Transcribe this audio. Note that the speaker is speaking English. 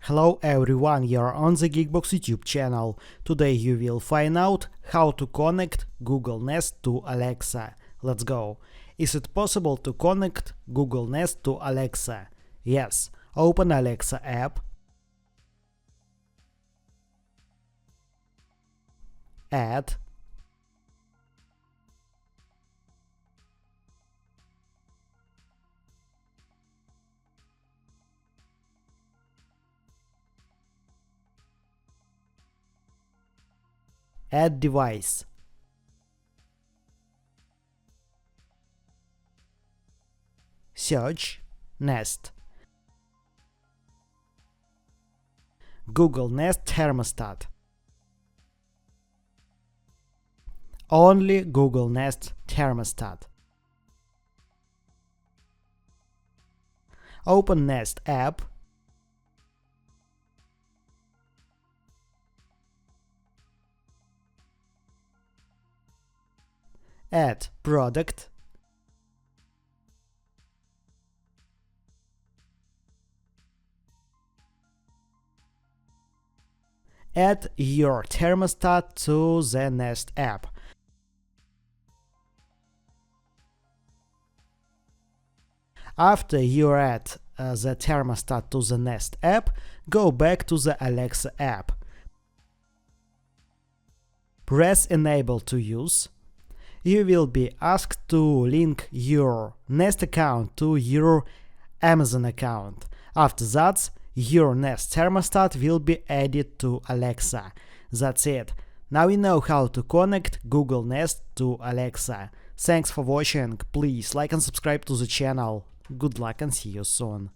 Hello everyone, you're on the GeekBox YouTube channel. Today you will find out how to connect Google Nest to Alexa. Let's go. Is it possible to connect Google Nest to Alexa? Yes. Open Alexa app. Add. Add device. Search Nest. Google Nest thermostat. Only Google Nest thermostat. Open Nest app. Add product. Add your thermostat to the Nest app. After you add the thermostat to the Nest app, go back to the Alexa app. Press Enable to use. You will be asked to link your Nest account to your Amazon account. After that, your Nest thermostat will be added to Alexa. That's it. Now you know how to connect Google Nest to Alexa. Thanks for watching. Please like and subscribe to the channel. Good luck and see you soon.